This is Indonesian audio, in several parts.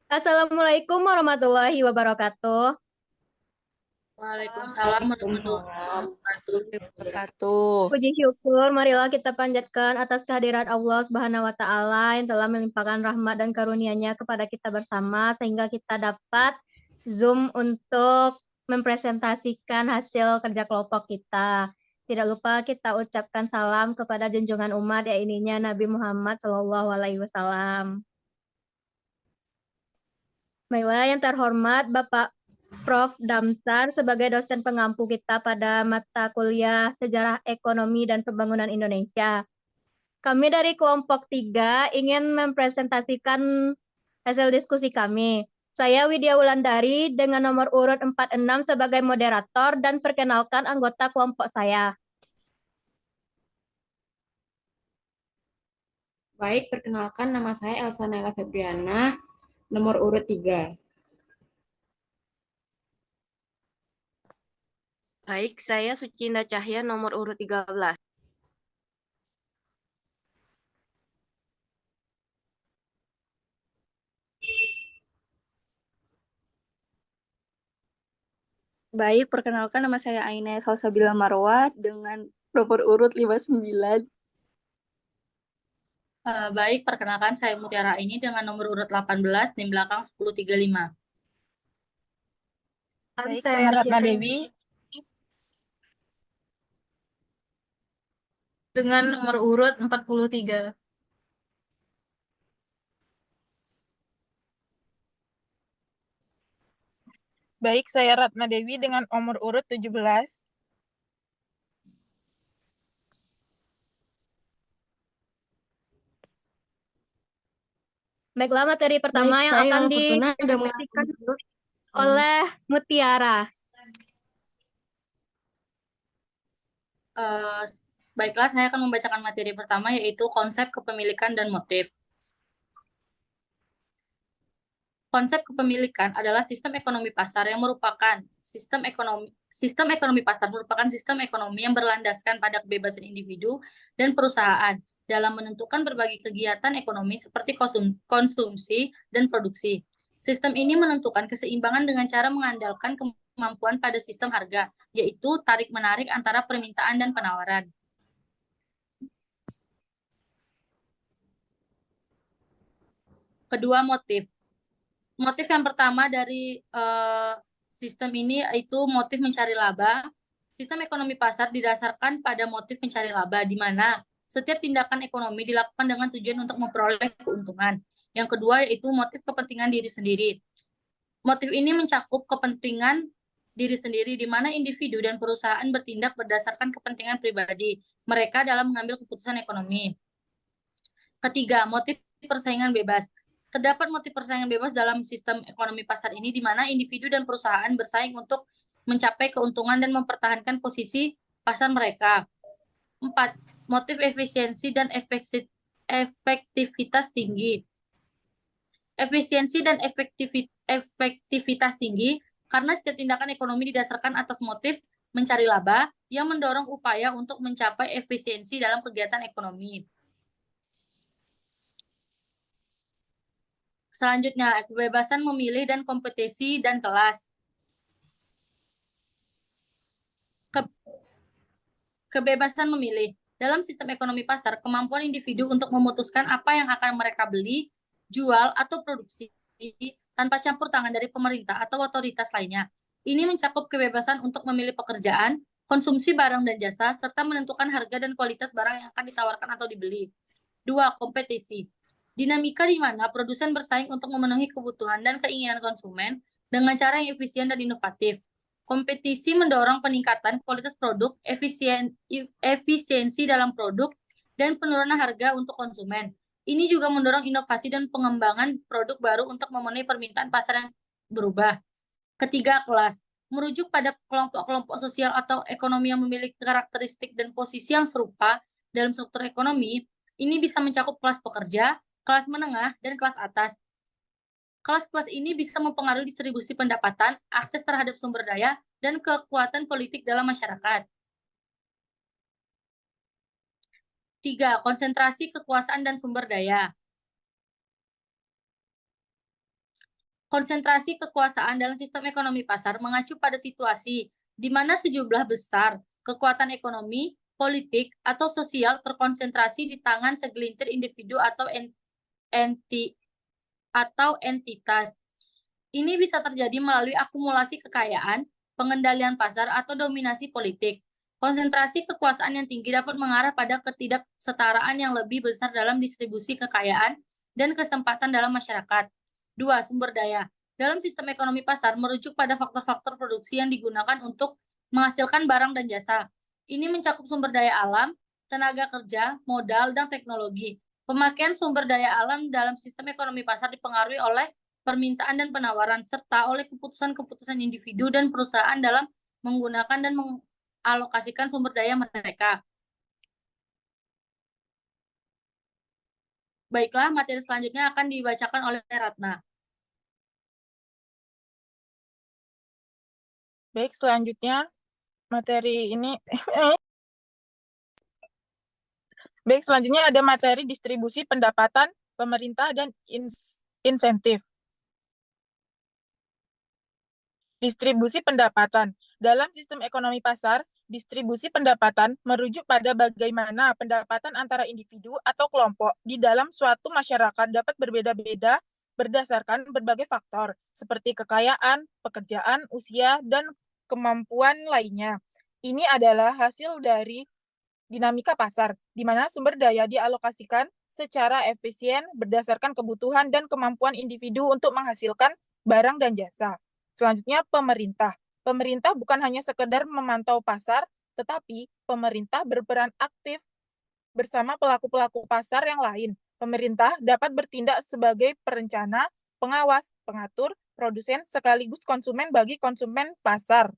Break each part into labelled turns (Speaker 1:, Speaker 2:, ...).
Speaker 1: Assalamualaikum warahmatullahi wabarakatuh.
Speaker 2: Waalaikumsalam warahmatullahi
Speaker 3: Waalaikumsalam
Speaker 2: wabarakatuh.
Speaker 3: warahmatullahi wabarakatuh.
Speaker 1: Puji syukur, marilah kita panjatkan atas kehadiran Allah Subhanahu wa Ta'ala yang telah melimpahkan rahmat dan karunia-Nya kepada kita bersama, sehingga kita dapat Zoom untuk mempresentasikan hasil kerja kelompok kita. Tidak lupa kita ucapkan salam kepada junjungan umat, yaitu Nabi Muhammad Shallallahu Alaihi Wasallam. Baiklah, yang terhormat Bapak Prof. Damsar sebagai dosen pengampu kita pada mata kuliah Sejarah Ekonomi dan Pembangunan Indonesia. Kami dari kelompok 3 ingin mempresentasikan hasil diskusi kami. Saya Widya Wulandari dengan nomor urut 46 sebagai moderator dan perkenalkan anggota kelompok saya.
Speaker 3: Baik, perkenalkan nama saya Elsa Naila Febriana, nomor urut 3.
Speaker 4: Baik, saya Sucinda Cahya nomor urut 13.
Speaker 5: Baik, perkenalkan nama saya Aina Salsabila Marwa dengan nomor urut 59.
Speaker 2: Baik, perkenalkan saya Mutiara ini dengan nomor urut 18, NIM belakang 1035.
Speaker 5: Baik,
Speaker 1: Saya
Speaker 5: saya Ratna
Speaker 1: Syifri
Speaker 5: Dewi
Speaker 2: Dengan nomor urut 43.
Speaker 5: Baik, saya Ratna Dewi dengan nomor urut 17.
Speaker 1: Baiklah, materi pertama
Speaker 4: Baik,
Speaker 1: yang
Speaker 4: saya
Speaker 1: akan
Speaker 4: Alfusuna dan
Speaker 1: dipresentasikan oleh Mutiara.
Speaker 2: Eh, Baiklah, saya akan membacakan materi pertama yaitu konsep kepemilikan dan motif. Konsep kepemilikan adalah sistem ekonomi pasar yang merupakan sistem ekonomi pasar merupakan sistem ekonomi yang berlandaskan pada kebebasan individu dan perusahaan dalam menentukan berbagai kegiatan ekonomi seperti konsumsi dan produksi. Sistem ini menentukan keseimbangan dengan cara mengandalkan kemampuan pada sistem harga, yaitu tarik-menarik antara permintaan dan penawaran. Kedua, motif. Motif yang pertama dari sistem ini itu motif mencari laba. Sistem ekonomi pasar didasarkan pada motif mencari laba, di mana setiap tindakan ekonomi dilakukan dengan tujuan untuk memperoleh keuntungan. Yang kedua yaitu motif kepentingan diri sendiri. Motif ini mencakup kepentingan diri sendiri, di mana individu dan perusahaan bertindak berdasarkan kepentingan pribadi mereka dalam mengambil keputusan ekonomi. Ketiga, motif persaingan bebas. Terdapat motif persaingan bebas dalam sistem ekonomi pasar ini, di mana individu dan perusahaan bersaing untuk mencapai keuntungan dan mempertahankan posisi pasar mereka. Empat, motif efisiensi dan efektivitas tinggi. Efisiensi dan efektivitas tinggi karena setiap tindakan ekonomi didasarkan atas motif mencari laba yang mendorong upaya untuk mencapai efisiensi dalam kegiatan ekonomi. Selanjutnya, kebebasan memilih dan kompetisi dan kelas. Kebebasan memilih. Dalam sistem ekonomi pasar, kemampuan individu untuk memutuskan apa yang akan mereka beli, jual, atau produksi tanpa campur tangan dari pemerintah atau otoritas lainnya. Ini mencakup kebebasan untuk memilih pekerjaan, konsumsi barang dan jasa, serta menentukan harga dan kualitas barang yang akan ditawarkan atau dibeli. Dua, kompetisi. Dinamika di mana produsen bersaing untuk memenuhi kebutuhan dan keinginan konsumen dengan cara yang efisien dan inovatif. Kompetisi mendorong peningkatan kualitas produk, efisiensi dalam produk, dan penurunan harga untuk konsumen. Ini juga mendorong inovasi dan pengembangan produk baru untuk memenuhi permintaan pasar yang berubah. Ketiga, kelas. Merujuk pada kelompok-kelompok sosial atau ekonomi yang memiliki karakteristik dan posisi yang serupa dalam struktur ekonomi, ini bisa mencakup kelas pekerja, kelas menengah, dan kelas atas. Kelas-kelas ini bisa mempengaruhi distribusi pendapatan, akses terhadap sumber daya, dan kekuatan politik dalam masyarakat. Tiga, konsentrasi kekuasaan dan sumber daya. Konsentrasi kekuasaan dalam sistem ekonomi pasar mengacu pada situasi di mana sejumlah besar kekuatan ekonomi, politik, atau sosial terkonsentrasi di tangan segelintir individu atau entitas. Ini bisa terjadi melalui akumulasi kekayaan, pengendalian pasar, atau dominasi politik. Konsentrasi kekuasaan yang tinggi dapat mengarah pada ketidaksetaraan yang lebih besar dalam distribusi kekayaan dan kesempatan dalam masyarakat. 2. Sumber daya. Dalam sistem ekonomi pasar merujuk pada faktor-faktor produksi yang digunakan untuk menghasilkan barang dan jasa. Ini mencakup sumber daya alam, tenaga kerja, modal, dan teknologi. Pemakaian sumber daya alam dalam sistem ekonomi pasar dipengaruhi oleh permintaan dan penawaran, serta oleh keputusan-keputusan individu dan perusahaan dalam menggunakan dan mengalokasikan sumber daya mereka. Baiklah, materi selanjutnya akan dibacakan oleh Ratna.
Speaker 6: Baik, selanjutnya materi ini Baik, selanjutnya ada materi distribusi pendapatan pemerintah dan insentif. Distribusi pendapatan. Dalam sistem ekonomi pasar, distribusi pendapatan merujuk pada bagaimana pendapatan antara individu atau kelompok di dalam suatu masyarakat dapat berbeda-beda berdasarkan berbagai faktor, seperti kekayaan, pekerjaan, usia, dan kemampuan lainnya. Ini adalah hasil dari dinamika pasar, di mana sumber daya dialokasikan secara efisien berdasarkan kebutuhan dan kemampuan individu untuk menghasilkan barang dan jasa. Selanjutnya, pemerintah. Pemerintah bukan hanya sekedar memantau pasar, tetapi pemerintah berperan aktif bersama pelaku-pelaku pasar yang lain. Pemerintah dapat bertindak sebagai perencana, pengawas, pengatur, produsen, sekaligus konsumen bagi konsumen pasar.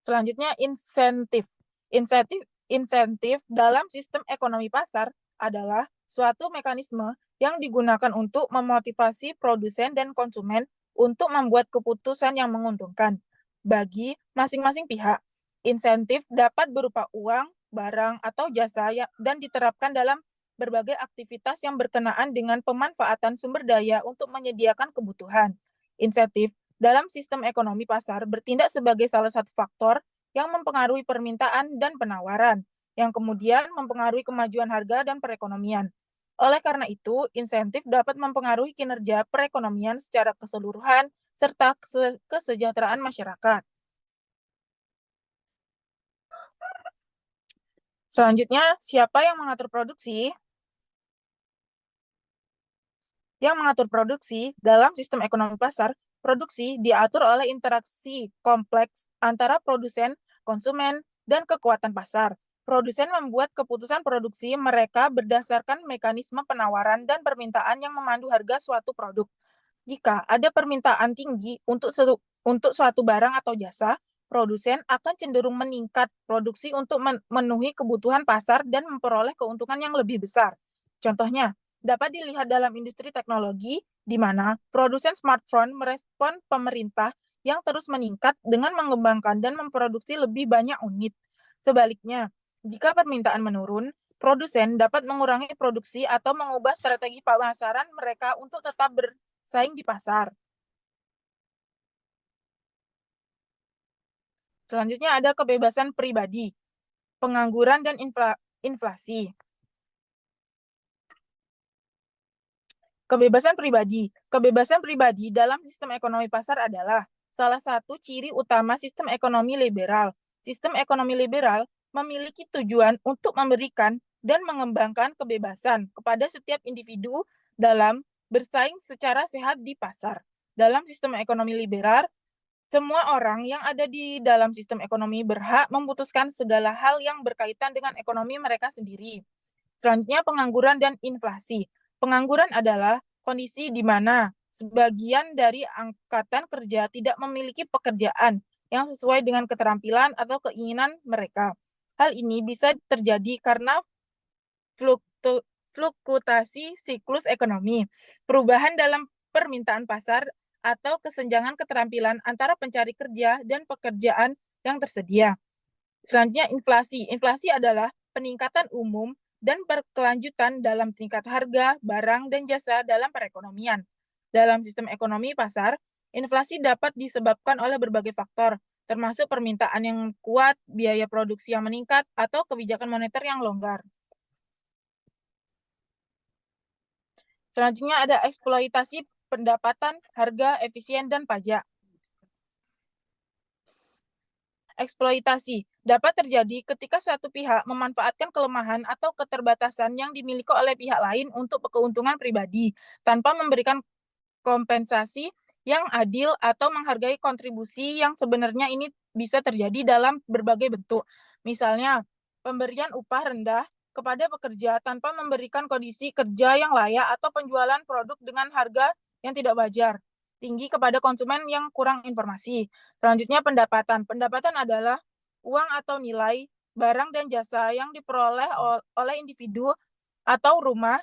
Speaker 6: Selanjutnya, insentif. Insentif dalam sistem ekonomi pasar adalah suatu mekanisme yang digunakan untuk memotivasi produsen dan konsumen untuk membuat keputusan yang menguntungkan bagi masing-masing pihak. Insentif dapat berupa uang, barang, atau jasa dan diterapkan dalam berbagai aktivitas yang berkenaan dengan pemanfaatan sumber daya untuk menyediakan kebutuhan. Insentif dalam sistem ekonomi pasar bertindak sebagai salah satu faktor yang mempengaruhi permintaan dan penawaran, yang kemudian mempengaruhi kemajuan harga dan perekonomian. Oleh karena itu, insentif dapat mempengaruhi kinerja perekonomian secara keseluruhan serta kesejahteraan masyarakat. Selanjutnya, siapa yang mengatur produksi? Yang mengatur produksi dalam sistem ekonomi pasar, produksi diatur oleh interaksi kompleks antara produsen, konsumen, dan kekuatan pasar. Produsen membuat keputusan produksi mereka berdasarkan mekanisme penawaran dan permintaan yang memandu harga suatu produk. Jika ada permintaan tinggi untuk suatu barang atau jasa, produsen akan cenderung meningkat produksi untuk memenuhi kebutuhan pasar dan memperoleh keuntungan yang lebih besar. Contohnya, dapat dilihat dalam industri teknologi, di mana produsen smartphone merespon pemerintah yang terus meningkat dengan mengembangkan dan memproduksi lebih banyak unit. Sebaliknya, jika permintaan menurun, produsen dapat mengurangi produksi atau mengubah strategi pemasaran mereka untuk tetap bersaing di pasar. Selanjutnya ada kebebasan pribadi, pengangguran, dan inflasi. Kebebasan pribadi. Kebebasan pribadi dalam sistem ekonomi pasar adalah salah satu ciri utama sistem ekonomi liberal. Sistem ekonomi liberal memiliki tujuan untuk memberikan dan mengembangkan kebebasan kepada setiap individu dalam bersaing secara sehat di pasar. Dalam sistem ekonomi liberal, semua orang yang ada di dalam sistem ekonomi berhak memutuskan segala hal yang berkaitan dengan ekonomi mereka sendiri. Selanjutnya, pengangguran dan inflasi. Pengangguran adalah kondisi di mana sebagian dari angkatan kerja tidak memiliki pekerjaan yang sesuai dengan keterampilan atau keinginan mereka. Hal ini bisa terjadi karena fluktuasi siklus ekonomi, perubahan dalam permintaan pasar, atau kesenjangan keterampilan antara pencari kerja dan pekerjaan yang tersedia. Selanjutnya, inflasi. Inflasi adalah peningkatan umum dan berkelanjutan dalam tingkat harga, barang, dan jasa dalam perekonomian. Dalam sistem ekonomi pasar, inflasi dapat disebabkan oleh berbagai faktor, termasuk permintaan yang kuat, biaya produksi yang meningkat, atau kebijakan moneter yang longgar. Selanjutnya ada eksploitasi pendapatan, harga, efisien, dan pajak. Eksploitasi dapat terjadi ketika satu pihak memanfaatkan kelemahan atau keterbatasan yang dimiliki oleh pihak lain untuk keuntungan pribadi, tanpa memberikan kompensasi yang adil atau menghargai kontribusi yang sebenarnya ini bisa terjadi dalam berbagai bentuk. Misalnya, pemberian upah rendah kepada pekerja tanpa memberikan kondisi kerja yang layak atau penjualan produk dengan harga yang tidak wajar tinggi kepada konsumen yang kurang informasi. Selanjutnya pendapatan. Pendapatan adalah uang atau nilai barang dan jasa yang diperoleh oleh individu atau rumah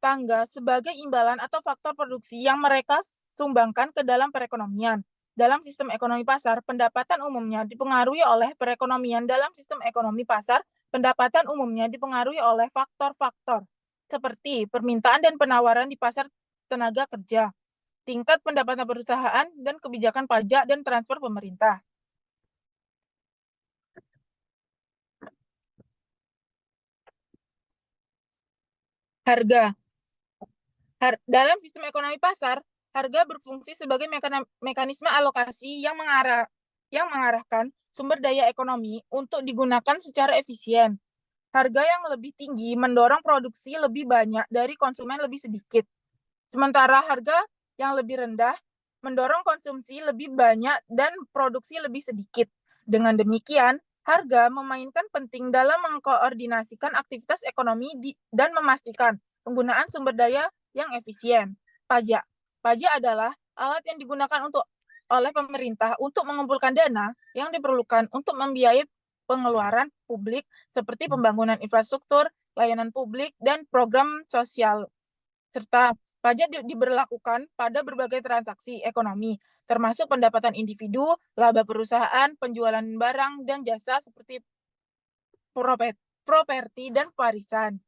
Speaker 6: tangga sebagai imbalan atau faktor produksi yang mereka sumbangkan ke dalam perekonomian. Dalam sistem ekonomi pasar, pendapatan umumnya dipengaruhi oleh perekonomian. Dalam sistem ekonomi pasar, pendapatan umumnya dipengaruhi oleh faktor-faktor seperti permintaan dan penawaran di pasar tenaga kerja, tingkat pendapatan perusahaan, dan kebijakan pajak dan transfer pemerintah. Harga. Dalam sistem ekonomi pasar, harga berfungsi sebagai mekanisme alokasi yang mengarahkan sumber daya ekonomi untuk digunakan secara efisien. Harga yang lebih tinggi mendorong produksi lebih banyak dari konsumen lebih sedikit. Sementara harga yang lebih rendah mendorong konsumsi lebih banyak dan produksi lebih sedikit. Dengan demikian, harga memainkan penting dalam mengkoordinasikan aktivitas ekonomi dan memastikan penggunaan sumber daya yang efisien. Pajak. Pajak adalah alat yang digunakan oleh pemerintah untuk mengumpulkan dana yang diperlukan untuk membiayai pengeluaran publik seperti pembangunan infrastruktur, layanan publik, dan program sosial. Serta pajak diberlakukan pada berbagai transaksi ekonomi, termasuk pendapatan individu, laba perusahaan, penjualan barang dan jasa seperti properti dan warisan.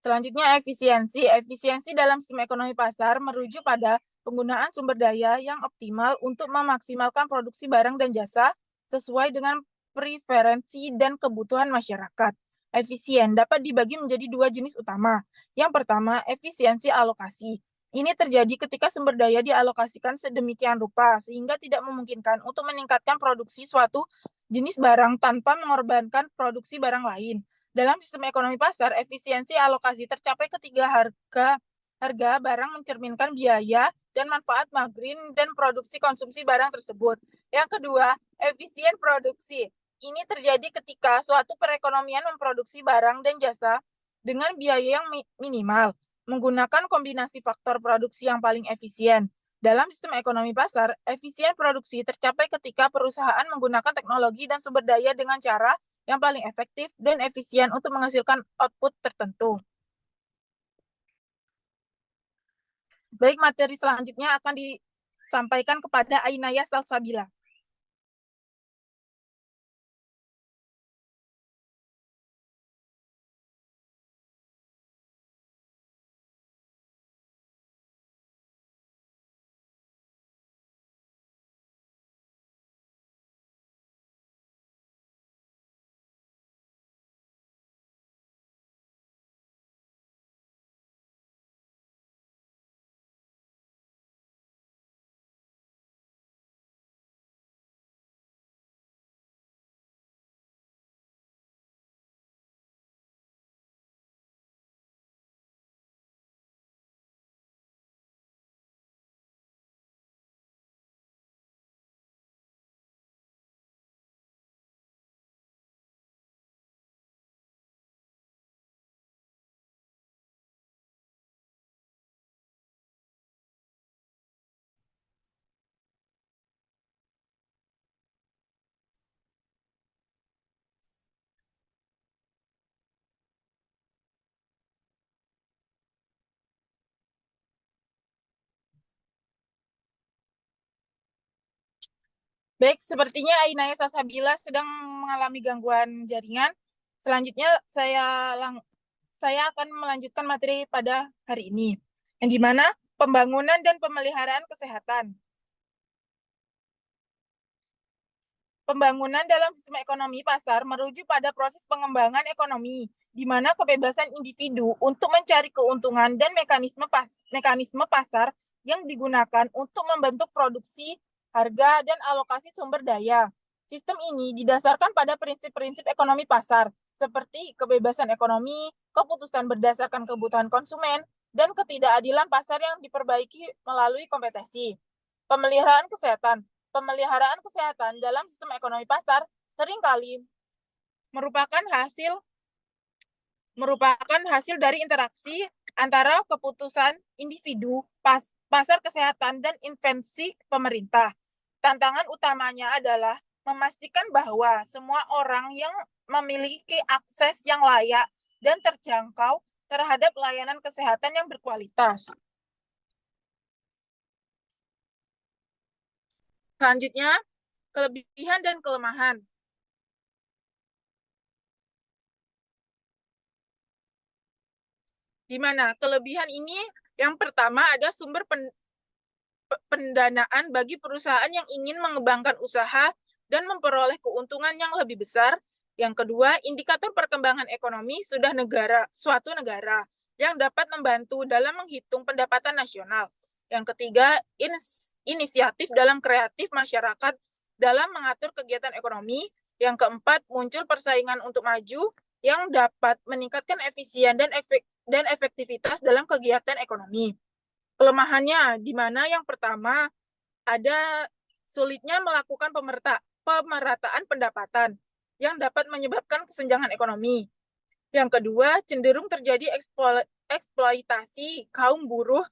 Speaker 6: Selanjutnya efisiensi. Efisiensi dalam sistem ekonomi pasar merujuk pada penggunaan sumber daya yang optimal untuk memaksimalkan produksi barang dan jasa sesuai dengan preferensi dan kebutuhan masyarakat. Efisien dapat dibagi menjadi dua jenis utama. Yang pertama, efisiensi alokasi. Ini terjadi ketika sumber daya dialokasikan sedemikian rupa sehingga tidak memungkinkan untuk meningkatkan produksi suatu jenis barang tanpa mengorbankan produksi barang lain. Dalam sistem ekonomi pasar, efisiensi alokasi tercapai ketika harga barang mencerminkan biaya dan manfaat margin dan produksi konsumsi barang tersebut. Yang kedua, efisien produksi. Ini terjadi ketika suatu perekonomian memproduksi barang dan jasa dengan biaya yang minimal, menggunakan kombinasi faktor produksi yang paling efisien. Dalam sistem ekonomi pasar, efisien produksi tercapai ketika perusahaan menggunakan teknologi dan sumber daya dengan cara yang paling efektif dan efisien untuk menghasilkan output tertentu. Baik, materi selanjutnya akan disampaikan kepada Ainaya Salsabila. Baik, sepertinya Ainaya Salsabila sedang mengalami gangguan jaringan. Selanjutnya saya akan melanjutkan materi pada hari ini, yang dimana pembangunan dan pemeliharaan kesehatan. Pembangunan dalam sistem ekonomi pasar merujuk pada proses pengembangan ekonomi, di mana kebebasan individu untuk mencari keuntungan dan mekanisme pasar yang digunakan untuk membentuk produksi, harga, dan alokasi sumber daya. Sistem ini didasarkan pada prinsip-prinsip ekonomi pasar, seperti kebebasan ekonomi, keputusan berdasarkan kebutuhan konsumen, dan ketidakadilan pasar yang diperbaiki melalui kompetisi. Pemeliharaan kesehatan. Pemeliharaan kesehatan dalam sistem ekonomi pasar seringkali merupakan hasil dari interaksi antara keputusan individu, pasar kesehatan, dan intervensi pemerintah. Tantangan utamanya adalah memastikan bahwa semua orang yang memiliki akses yang layak dan terjangkau terhadap layanan kesehatan yang berkualitas. Selanjutnya, kelebihan dan kelemahan. Di mana kelebihan ini yang pertama ada sumber pendanaan bagi perusahaan yang ingin mengembangkan usaha dan memperoleh keuntungan yang lebih besar. Yang kedua, indikator perkembangan ekonomi suatu negara yang dapat membantu dalam menghitung pendapatan nasional. Yang ketiga, inisiatif dalam kreatif masyarakat dalam mengatur kegiatan ekonomi. Yang keempat, muncul persaingan untuk maju yang dapat meningkatkan efisien dan efektivitas dalam kegiatan ekonomi. Kelemahannya, di mana yang pertama ada sulitnya melakukan pemerataan pendapatan yang dapat menyebabkan kesenjangan ekonomi. Yang kedua, cenderung terjadi eksploitasi kaum buruh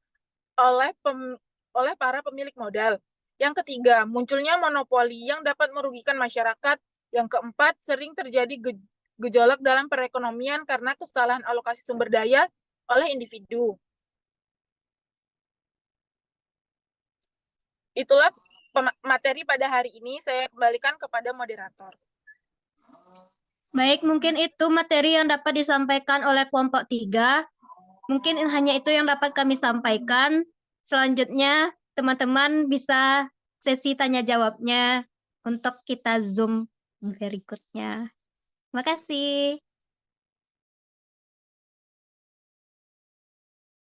Speaker 6: oleh para pemilik modal. Yang ketiga, munculnya monopoli yang dapat merugikan masyarakat. Yang keempat, sering terjadi gejolak dalam perekonomian karena kesalahan alokasi sumber daya oleh individu. Itulah materi pada hari ini. Saya kembalikan kepada moderator.
Speaker 1: Baik, mungkin itu materi yang dapat disampaikan oleh kelompok 3. Mungkin hanya itu yang dapat kami sampaikan. Selanjutnya, teman-teman bisa sesi tanya jawabnya untuk kita Zoom berikutnya. Terima kasih.